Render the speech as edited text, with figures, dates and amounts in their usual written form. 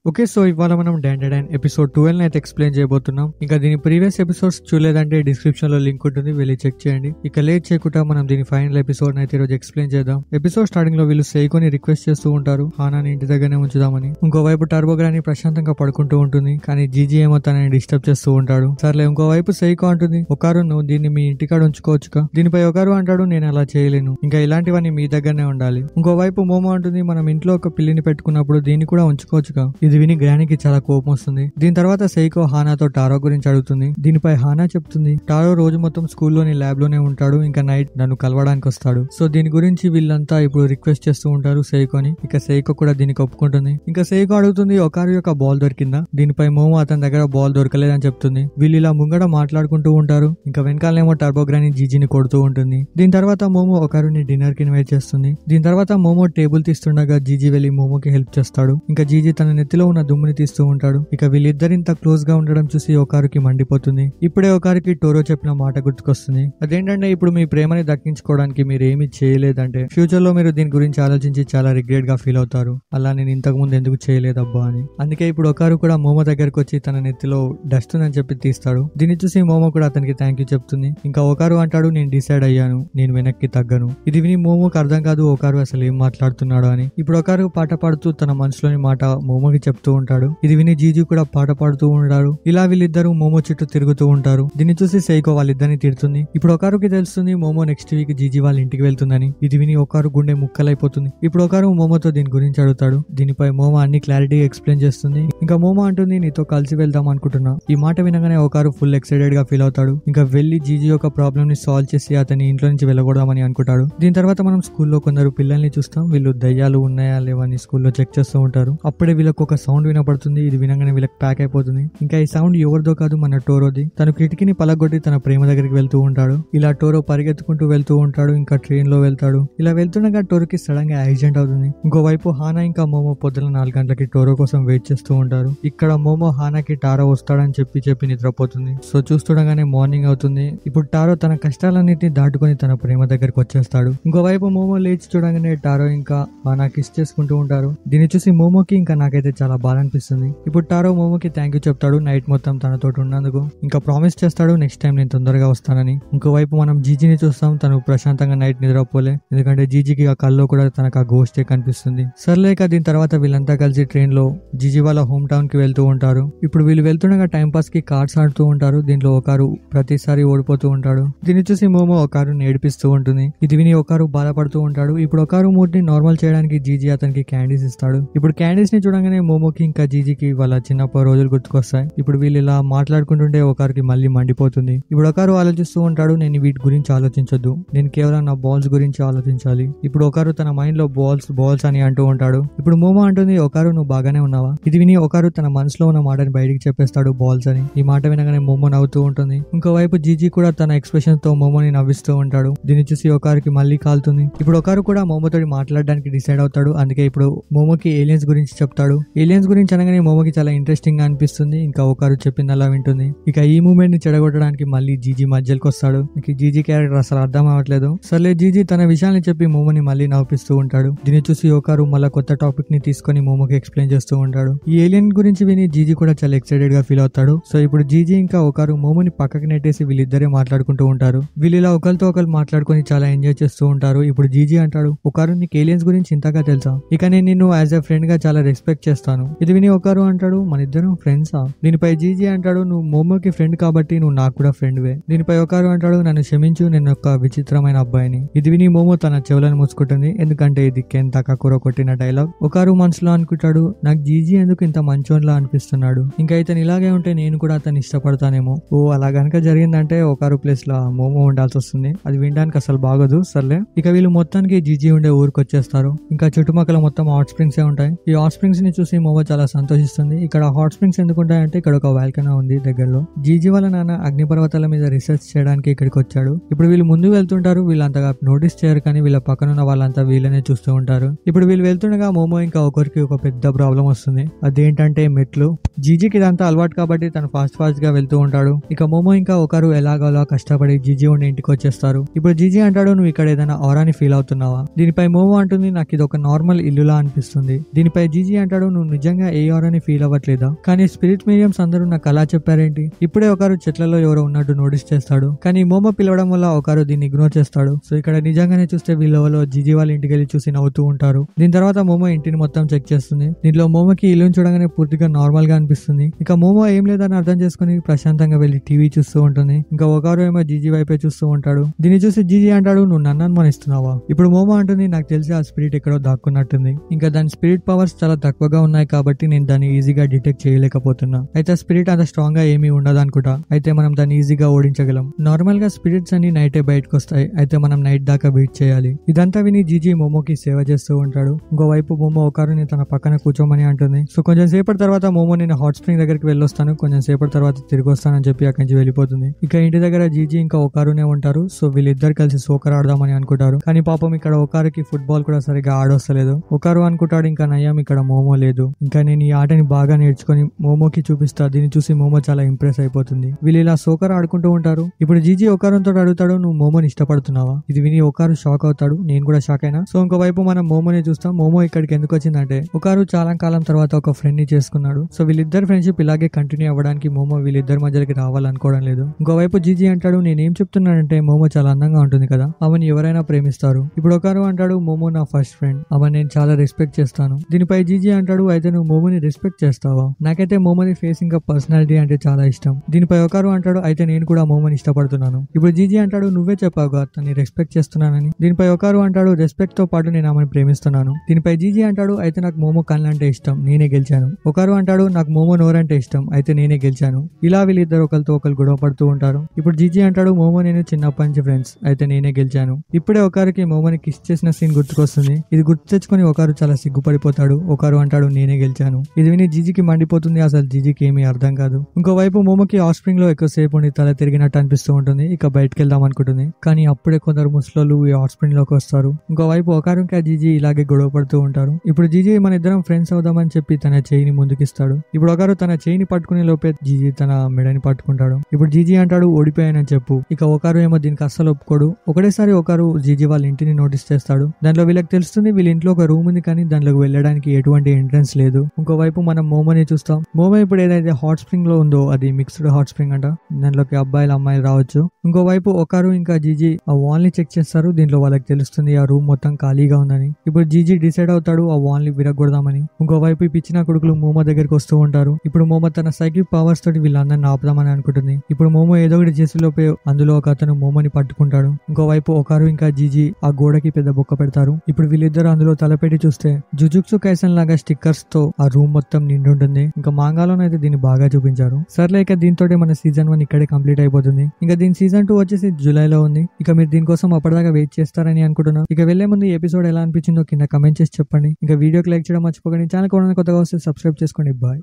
Okay, so ఇవాళ మనం డాండెడ్ episode 12 అయితే ఎక్స్ప్లెయిన్ చేయబోతున్నాం. ఇంకా దీని ప్రీవియస్ ఎపిసోడ్స్ చూడలేదంటే డిస్క్రిప్షన్ లో లింక్ ఉంటుంది, వెళ్ళి చెక్ చేయండి. ఇక లేట్ చేయకుండా మనం దీని ఫైనల్ ఎపిసోడ్ అయితే ఈరోజు ఎక్స్ప్లెయిన్ చేద్దాం. ఎపిసోడ్ స్టార్టింగ్ లో వీళ్ళు సైకోని రిక్వెస్ట్ చేస్తూ ఉంటారు హానాని ఇంటి దగ్గరనే ఉంచుదామని. ఇంకోవైపు టర్బోగ్రాని ప్రశాంతంగా పడుకుంటూ ఉంటుంది, కానీ జీజీ ఏమో తనని డిస్టర్బ్ చేస్తూ ఉంటాడు. సర్లే, ఇంకోవైపు సైకో అంటుంది, ఒకరు నువ్వు దీన్ని మీ ఇంటికాడ ఉంచుకోవచ్చుగా. దీనిపై ఒకరు అంటాడు, నేను అలా చేయలేను, ఇంకా ఇలాంటివన్నీ మీ దగ్గరనే ఉండాలి. ఇంకోవైపు మోమో అంటుంది, మనం ఇంట్లో ఒక పిల్లిని పెట్టుకున్నప్పుడు దీన్ని కూడా ఉంచుకోవచ్చుగా. ఇది విని గ్రానికి చాలా కోపం వస్తుంది. దీని తర్వాత సైకో హానాతో టారో గురించి అడుగుతుంది. దీనిపై హానా చెప్తుంది, టారో రోజు మొత్తం స్కూల్లోని ల్యాబ్ లోనే ఉంటాడు, ఇంకా నైట్ నన్ను కలవడానికి వస్తాడు. సో దీని గురించి వీళ్ళంతా ఇప్పుడు రిక్వెస్ట్ చేస్తూ ఉంటారు సైకోని. ఇక సైకో కూడా దీనికి ఒప్పుకుంటుంది. ఇంకా సైకో అడుగుతుంది, ఒకరు యొక్క బాల్ దొరికిందా. దీనిపై మోమో అతని దగ్గర బాల్ దొరకలేదని చెప్తుంది. వీళ్ళు ఇలా ముంగడ మాట్లాడుకుంటూ ఉంటారు. ఇంకా వెనకాలేమో టర్బోగ్రాని జీజీని కొడుతూ ఉంటుంది. దీని తర్వాత మోమో ఒకరిని డిన్నర్ కి ఇన్వైట్ చేస్తుంది. దీని తర్వాత మోమో టేబుల్ తీస్తుండగా జీజీ వెళ్లి మోమోకి హెల్ప్ చేస్తాడు. ఇంకా జీజీ తన నెత్తిలో ఉన్న దుమ్ముని తీస్తూ ఉంటాడు. ఇక వీళ్ళిద్దరింత క్లోజ్ గా ఉండడం చూసి ఒకరికి మండిపోతుంది. ఇప్పుడే ఒకరికి టోరో చెప్పిన మాట గుర్తుకొస్తుంది. అదేంటంటే, ఇప్పుడు మీ ప్రేమని దక్కించుకోవడానికి మీరు ఏమి చేయలేదంటే ఫ్యూచర్ లో మీరు దీని గురించి ఆలోచించి చాలా రిగ్రెట్ గా ఫీల్ అవుతారు. అలా నేను ఇంతకు ముందు ఎందుకు చేయలేదబ్బా అని. అందుకే ఇప్పుడు ఒకరు కూడా మోమో దగ్గరకు వచ్చి తన నెత్తిలో డస్ట్ ఉందని చెప్పి తీస్తాడు. దీన్ని చూసి మోమో కూడా అతనికి థ్యాంక్ యూ చెప్తుంది. ఇంకా ఒకరు అంటాడు, నేను డిసైడ్ అయ్యాను, నేను వెనక్కి తగ్గను. ఇది విని మోమోకి అర్థం కాదు ఒకరు అసలు ఏం మాట్లాడుతున్నాడు అని. ఇప్పుడు ఒకరు పాట పాడుతూ తన మనసులోని మాట మోమోకి చెప్తూ ఉంటాడు. ఇది విని జీజీ కూడా పాట పాడుతూ ఉంటాడు. ఇలా వీళ్ళిద్దరూ మోమో చుట్టూ తిరుగుతూ ఉంటారు. దీన్ని చూసి సైకో వాళ్ళిద్దరిని తిడుతుంది. ఇప్పుడు ఒకరికి తెలుస్తుంది మోమో నెక్స్ట్ వీక్ జీజీ వాళ్ళ ఇంటికి వెళ్తుందని. ఇది విని ఒకరు గుండె ముక్కలైపోతుంది. ఇప్పుడు ఒకరు మోమోతో దీని గురించి అడుగుతాడు. దీనిపై మోమో అన్ని క్లారిటీ ఎక్స్ప్లెయిన్ చేస్తుంది. ఇంకా మోమో అంటుంది, నీతో కలిసి వెళ్దాం అనుకుంటున్నా. ఈ మాట వినగానే ఒకరు ఫుల్ ఎక్సైటెడ్ గా ఫీల్ అవుతాడు. ఇంకా వెళ్లి జీజీ యొక్క ప్రాబ్లమ్ ని సాల్వ్ చేసి అతని ఇంట్లో నుంచి వెళ్ళకూడదామని అనుకుంటాడు. దీని తర్వాత మనం స్కూల్లో కొందరు పిల్లల్ని చూస్తాం. వీళ్ళు దయ్యాలు ఉన్నాయా లేవని స్కూల్లో చెక్ చేస్తూ ఉంటారు. అప్పుడే వీళ్ళకి ఒక సౌండ్ వినపడుతుంది. ఇది వినగానే వీళ్ళకి ప్యాక్ అయిపోతుంది. ఇంకా ఈ సౌండ్ ఎవరిదో కాదు, మన టోరోది. తను కిటికీని పలగొట్టి తన ప్రేమ దగ్గరికి వెళ్తూ ఉంటాడు. ఇలా టోరో పరిగెత్తుకుంటూ వెళ్తూ ఉంటాడు. ఇంకా ట్రైన్ లో వెళ్తాడు. ఇలా వెళ్తుండగా టోరోకి సడన్ గా యాక్సిడెంట్ అవుతుంది. ఇంకోవైపు హానా ఇంకా మోమో పొద్దున 4 గంటలకి టోరో కోసం వెయిట్ చేస్తూ ఉంటారు. ఇక్కడ మోమో హానాకి టారో వస్తాడని చెప్పి నిద్రపోతుంది. సో చూస్తుండగానే మార్నింగ్ అవుతుంది. ఇప్పుడు టారో తన కష్టాలన్నింటినీ దాటుకొని తన ప్రేమ దగ్గరికి వచ్చేస్తాడు. ఇంకోవైపు మోమో లేచి చూడగానే టారో ఇంకా హానా కిస్ చేసుకుంటూ ఉంటారు. దీన్ని చూసి మోమోకి ఇంకా నాకైతే చాలా బాధ అనిపిస్తుంది. ఇప్పుడు టారో మోమోకి థ్యాంక్ యూ చెప్తాడు నైట్ మొత్తం తనతో ఉన్నందుకు. ఇంకా ప్రామిస్ చేస్తాడు నెక్స్ట్ టైం నేను తొందరగా వస్తానని. ఇంకోవైపు మనం జీజీని చూస్తాం. తను ప్రశాంతంగా నైట్ నిద్రపోలే, ఎందుకంటే జీజీకి ఆ కల్లో కూడా తనకు ఆ గోస్టే కనిపిస్తుంది. సర్లేక దీని తర్వాత వీళ్ళంతా కలిసి ట్రైన్ లో జీజీ వాళ్ళ హోమ్ టౌన్ కి వెళ్తూ ఉంటారు. ఇప్పుడు వీళ్ళు వెళ్తుండగా టైం పాస్ కి కార్డ్స్ ఆడుతూ ఉంటారు. దీంట్లో ఒకరు ప్రతిసారి ఓడిపోతూ ఉంటాడు. దీన్ని చూసి మోమో ఒకరు ఏడిపిస్తూ ఉంటుంది. ఇది విని ఒకరు బాధపడుతూ ఉంటాడు. ఇప్పుడు ఒకరు మూడ్ ని నార్మల్ చేయడానికి జీజీ అతనికి క్యాండీస్ ఇస్తాడు. ఇప్పుడు క్యాండీస్ ని చూడగానే మోమోకి ఇంకా జీజీకి వాళ్ళ చిన్నప్పటి రోజులు గుర్తుకొస్తాయి. ఇప్పుడు వీళ్ళు ఇలా మాట్లాడుకుంటుంటే ఒకరికి మళ్ళీ మండిపోతుంది. ఇప్పుడు ఒకరు ఆలోచిస్తూ ఉంటాడు, నేను వీటి గురించి ఆలోచించొద్దు, నేను కేవలం నా బాల్స్ గురించి ఆలోచించాలి. ఇప్పుడు ఒకరు తన మైండ్ లో బాల్స్ అని అంటూ ఉంటాడు. ఇప్పుడు మోమో అంటుంది, ఒకరు నువ్వు బాగానే ఉన్నావా. ఇది విని ఒకరు తన మనసులో ఉన్న మాటని బయటికి చెప్పేస్తాడు బాల్స్ అని. ఈ మాట వినగానే మోమో నవ్వుతూ ఉంటుంది. ఇంకోవైపు జీజీ కూడా తన ఎక్స్ప్రెషన్ తో మోమోని నవ్విస్తూ ఉంటాడు. దీన్ని చూసి ఒకరికి మళ్ళీ కాలుతుంది. ఇప్పుడు ఒకరు కూడా మోమోతో మాట్లాడడానికి డిసైడ్ అవుతాడు. అందుకే ఇప్పుడు మోమోకి ఏలియన్స్ గురించి చెప్తాడు. ఏలియన్స్ గురించి అనగానే మోమోకి చాలా ఇంట్రెస్టింగ్ గా అనిపిస్తుంది. ఇంకా ఒకరు చెప్పింది అలా వింటుంది. ఇక ఈ మూమెంట్ ని చెడగొట్టడానికి మళ్ళీ జీజీ మధ్యలోకి వస్తాడు. జీజీ క్యారెక్టర్ అసలు అర్థం అవ్వట్లేదు. సర్లే జీజీ తన విషయాన్ని చెప్పి మోమోని మళ్ళీ నవ్విస్తూ ఉంటాడు. దీన్ని చూసి ఒకరు మళ్ళీ కొత్త టాపిక్ ని తీసుకొని మోమోకి ఎక్స్ప్లెయిన్ చేస్తూ ఉంటాడు. ఈ ఏలియన్ గురించి విని జీజీ కూడా చాలా ఎక్సైటెడ్ గా ఫీల్ అవుతాడు. సో ఇప్పుడు జీజీ ఇంకా ఒకరు మోమోని పక్కకి నెట్టేసి వీళ్ళిద్దరే మాట్లాడుకుంటూ ఉంటారు. వీళ్ళు ఇలా ఒకరితో ఒకరు మాట్లాడుకొని చాలా ఎంజాయ్ చేస్తూ ఉంటారు. ఇప్పుడు జీజీ అంటాడు, ఒకరు నీకు ఏలియన్స్ గురించి ఇంతగా తెలుసా, ఇక నేను నిన్ను యాజ్ ఎ ఫ్రెండ్ గా చాలా రెస్పెక్ట్ చేస్తాను. ఇది విని ఒకరు అంటాడు, మన ఇద్దరం ఫ్రెండ్సా. దీనిపై జీజీ అంటాడు, నువ్వు మోమోకి ఫ్రెండ్ కాబట్టి నువ్వు నాకు కూడా ఫ్రెండ్ వే. దీనిపై ఒకరు అంటాడు, నన్ను క్షమించు, నేను ఒక విచిత్రమైన అబ్బాయిని. ఇది విని మోమో తన చెవులను మూసుకుంటుంది, ఎందుకంటే ఇది కెన్ తక్కువ కొట్టిన డైలాగ్. ఒకరు మనసులో అనుకుంటాడు, నాకు జీజీ ఎందుకు ఇంత మంచోన్లా అనిపిస్తున్నాడు, ఇంకా ఇతను ఇలాగే ఉంటే నేను కూడా అతను ఇష్టపడతానేమో. ఓ అలా గనక జరిగిందంటే ఒకరు ప్లేస్ లో మోమో ఉండాల్సి వస్తుంది. అది వినడానికి అసలు బాగోదు. సర్లే, ఇక వీళ్ళు మొత్తానికి జీజీ ఉండే ఊరికి వచ్చేస్తారు. ఇంకా చుట్టుపక్కల మొత్తం హాట్ స్ప్రింగ్స్ ఉంటాయి. ఈ హాట్ స్ప్రింగ్స్ ని చూసి మోమో చాలా సంతోషిస్తుంది. ఇక్కడ హాట్ స్ప్రింగ్స్ ఎందుకు ఉంటాయంటే ఇక్కడ ఒక వాల్కనో ఉంది దగ్గరలో. జీజీ వాళ్ళ నాన్న అగ్నిపర్వతాల మీద రీసెర్చ్ చేయడానికి ఇక్కడికి వచ్చాడు. ఇప్పుడు వీళ్ళు ముందు వెళ్తుంటారు. వీళ్ళంతగా నోటీస్ చేయరు, కానీ వీళ్ళ పక్కన ఉన్న వాళ్ళంతా వీళ్ళనే చూస్తూ ఉంటారు. ఇప్పుడు వీళ్ళు వెళ్తుండగా మోమో ఇంకా ఒకరికి ఒక పెద్ద ప్రాబ్లం వస్తుంది. అదేంటంటే మెట్లు. జీజీకి ఇదంతా అలవాటు కాబట్టి తను ఫాస్ట్ గా వెళ్తూ ఉంటాడు. ఇక మోమో ఇంకా ఒకరు ఎలాగోలా కష్టపడి జీజీ ఉండి ఇంటికి వచ్చేస్తారు. ఇప్పుడు జీజీ అంటాడు, నువ్వు ఇక్కడ ఏదైనా ఆరాని ఫీల్ అవుతున్నావా. దీనిపై మోమో అంటుంది, నాకు ఇది ఒక నార్మల్ ఇల్లులా అనిపిస్తుంది. దీనిపై జీజీ అంటాడు, నువ్వు నిజంగా ఏఆర్ అని ఫీల్ అవ్వట్లేదా? కానీ స్పిరిట్ మీడియంస్ అందరూ నాకు అలా చెప్పారేంటి? ఇప్పుడే ఒకరు చెట్లలో ఎవరో ఉన్నట్టు నోటీస్ చేస్తాడు. కానీ మోమో పిలవడం వల్ల ఒకరు దీన్ని ఇగ్నోర్ చేస్తాడు. సో ఇక్కడ నిజంగానే చూస్తే వీళ్ళలో జీజీ వాళ్ళ ఇంటికి వెళ్ళి చూసి నవ్వుతూ ఉంటారు. దీని తర్వాత మోమో ఇంటిని మొత్తం చెక్ చేస్తుంది. దీంట్లో మోమోకి ఇల్లు చూడగానే పూర్తిగా నార్మల్ గా అనిపిస్తుంది. ఇక మోమో ఏం లేదని అర్థం చేసుకుని ప్రశాంతంగా వెళ్లి టీవీ చూస్తూ ఉంటుంది. ఇంకా ఒకరు ఏమో జీజీ వైపే చూస్తూ ఉంటాడు. దీన్ని చూసి జీజీ అంటాడు, నువ్వు నన్ను అనుమానిస్తున్నావా? ఇప్పుడు మోమో అంటుంది, నాకు తెలిసి ఆ స్పిరిట్ ఎక్కడో దాక్కున్నట్టుంది. ఇంకా దాని స్పిరిట్ పవర్స్ చాలా తక్కువగా ఉన్నాయి కాబట్టి నేను దాన్ని ఈజీగా డిటెక్ట్ చేయలేకపోతున్నా. అయితే స్పిరిట్ అంత స్ట్రాంగ్ గా ఏమీ ఉండదు అనుకుంటా. అయితే మనం దాన్ని ఈజీగా ఓడించగలం. నార్మల్ గా స్పిరిట్స్ అన్ని నైటే బయటకు వస్తాయి. అయితే మనం నైట్ దాకా వెయిట్ చేయాలి. ఇదంతా విని జీజీ మోమోకి సేవ చేస్తూ ఉంటాడు. ఇంకోవైపు మోమో ఒకరిని తన పక్కన కూర్చోమని అంటుంది. సో కొంచెం సేపటి తర్వాత మోమో నేను హాట్ స్ప్రింగ్ దగ్గరికి వెళ్ళొస్తాను, కొంచెం సేపటి తర్వాత తిరిగి వస్తానని చెప్పి అక్కడి నుంచి వెళ్ళిపోతుంది. ఇక ఇంటి దగ్గర జీజీ ఇంకా ఒకరునే ఉంటారు. సో వీళ్ళిద్దరు కలిసి సోకర్ ఆడదామని అనుకుంటారు. కానీ పాపం ఇక్కడ ఒకరికి ఫుట్బాల్ కూడా సరిగా ఆడొస్తలేదు. ఒకరు అనుకుంటాడు, ఇంకా నయం ఇక్కడ మోమో లేదు, ఇంకా నేను ఈ ఆటని బాగా నేర్చుకుని మోమోకి చూపిస్తా. దీన్ని చూసి మోమో చాలా ఇంప్రెస్ అయిపోతుంది. వీళ్ళు ఇలా సోకర్ ఆడుకుంటూ ఉంటారు. ఇప్పుడు జీజీ ఒకరితో అడుగుతాడు, నువ్వు మోమోని ఇష్టపడుతున్నావా? ఇది విని ఒకరు షాక్ అవుతాడు. నేను కూడా షాక్ అయినా. సో ఇంకోవైపు మనం మోమోని చూస్తాం. మోమో ఇక్కడికి ఎందుకు వచ్చిందంటే ఒకరు చాలా కాలం తర్వాత ఒక ఫ్రెండ్ ని చేసుకున్నాడు. సో వీళ్ళిద్దరు ఫ్రెండ్షిప్ ఇలాగే కంటిన్యూ అవ్వడానికి మోమో వీళ్ళిద్దరి మధ్యకి రావాలనుకోవడం లేదు. ఇంకోవైపు జీజీ అంటాడు, నేనేం చెప్తున్నానంటే మోమో చాలా అందంగా ఉంటుంది కదా, ఆమెను ఎవరైనా ప్రేమిస్తారు. ఇప్పుడు ఒకరు అంటాడు, మోమో నా ఫస్ట్ ఫ్రెండ్, ఆమె నేను చాలా రెస్పెక్ట్ చేస్తాను. దీనిపై జీజీ అంటాడు, అయితే నువ్వు మోమోని రెస్పెక్ట్ చేస్తావా? నాకైతే మోమోని ఫేస్ ఇంకా పర్సనాలిటీ అంటే చాలా ఇష్టం. దీనిపై ఒకరు అంటాడు, అయితే నేను కూడా మోమోని ఇష్టపడుతున్నాను. ఇప్పుడు జీజీ అంటాడు, నువ్వే చెప్పావుగా తన్ని రెస్పెక్ట్ చేస్తున్నానని. దీనిపై ఒకరు అంటాడు, రెస్పెక్ట్ తో పాటు నేను ఆమెను ప్రేమిస్తున్నాను. దీనిపై జీజీ అంటాడు, అయితే నాకు మోమో కళ్ళంటే ఇష్టం, నేనే గెలిచాను. ఒకరు అంటాడు, నాకు మోమో నోరంటే ఇష్టం, అయితే నేనే గెలిచాను. ఇలా వీళ్ళిద్దరు ఒకరితో ఒకరు గొడవ పడుతూ ఉంటారు. ఇప్పుడు జీజీ అంటాడు, మోమో నేను చిన్నప్పటి నుంచి ఫ్రెండ్స్, అయితే నేనే గెలిచాను. ఇప్పుడే ఒకరికి మోమోని కిస్ చేసిన సీన్ గుర్తుకొస్తుంది. ఇది గుర్తు తెచ్చుకొని ఒకరు చాలా సిగ్గుపడిపోతాడు. ఒకరు అంటాడు, నేనే గెలిచాను. ఇది విని జీజీకి మండిపోతుంది. అసలు జీజీకి ఏమీ అర్థం కాదు. ఇంకోవైపు మోమోకి హాట్ స్ప్రింగ్ లో ఎక్కువసేపు ఉండి తల తిరిగినట్టు అనిపిస్తూ ఉంటుంది. ఇక బయటకు వెళ్దాం అనుకుంటుంది. కానీ అప్పుడే కొందరు ముసలోళ్ళు ఈ హాట్ స్ప్రింగ్ లోకి వస్తారు. ఇంకోవైపు ఒకరు ఇంకా జీజీ ఇలాగే గొడవ పడుతూ ఉంటారు. ఇప్పుడు జీజీ మన ఇద్దరం ఫ్రెండ్స్ అవుదామని చెప్పి తన చేయిని ముందుకిస్తాడు. ఇప్పుడు ఒకరు తన చేయిని పట్టుకునే లోపే జీజీ తన మెడని పట్టుకుంటాడు. ఇప్పుడు జీజీ అంటాడు, ఓడిపోయానని చెప్పు. ఇక ఒకరు ఏమో దీనికి అస్సలు ఒప్పుకోడు. ఒకటేసారి ఒకరు జీజీ వాళ్ళ ఇంటిని నోటీస్ చేస్తాడు. దాంట్లో వీళ్ళకి తెలుస్తుంది వీళ్ళ ఇంట్లో ఒక రూమ్ ఉంది, కానీ దాంట్లోకి వెళ్ళడానికి ఎటువంటి ఎంట్రన్స్ లేదు. ఇంకోవైపు మనం మోమోని చూస్తాం. మోమో ఇప్పుడు ఏదైతే హాట్ స్ప్రింగ్ లో ఉందో అది మిక్స్డ్ హాట్ స్ప్రింగ్ అంట. దాంట్లోకి అబ్బాయిలు అమ్మాయిలు రావచ్చు. ఇంకోవైపు ఒకరు ఇంకా జీజీ ఆ వాల్ ని చెక్ చేస్తారు. దీంట్లో వాళ్ళకి తెలుస్తుంది ఆ రూమ్ మొత్తం ఖాళీగా ఉందని. ఇప్పుడు జీజీ డిసైడ్ అవుతాడు ఆ వాల్ ని విరగొడదామని. ఇంకోవైపు ఈ పిచ్చిన కొడుకులు మోమో దగ్గరికి వస్తూ ఉంటారు. ఇప్పుడు మోమో తన సైకిక్ పవర్స్ తోటి వీళ్ళందరినీ ఆపుదామని అనుకుంటుంది. ఇప్పుడు మోమో ఏదో ఒకటి చేసే లోపే అందులో ఒక అతను మోమోని పట్టుకుంటాడు. ఇంకోవైపు ఒకరు ఇంకా జీజీ ఆ గోడకి పెద్ద బొక్క పెడతారు. ఇప్పుడు వీళ్ళిద్దరు అందులో తలపెట్టి చూస్తే జుజుట్సు కైసన్ లాగా స్టిక్కర్స్ తో ఆ రూమ్ మొత్తం నిండుంటుంది. ఇంకా మాంగాలోనైతే దీన్ని బాగా చూపించారు. సర్లే ఇక దీంతో మన సీజన్ 1 ఇక్కడే కంప్లీట్ అయిపోతుంది. ఇంకా దీని సీజన్ 2 వచ్చేసి జూలైలో ఉంది. ఇక మీరు దీనికోసం అప్పటిదాకా వెయిట్ చేస్తారని అనుకుంటున్నాను. ఇక వెళ్లే ముందు ఈ ఎపిసోడ్ ఎలా అనిపించిందో కింద కమెంట్ చేసి చెప్పండి. ఇంకా వీడియోకి లైక్ చేయడం మర్చిపోకండి. ఛానల్ కొత్తగా వస్తే సబ్స్క్రైబ్ చేసుకోండి. బాయ్.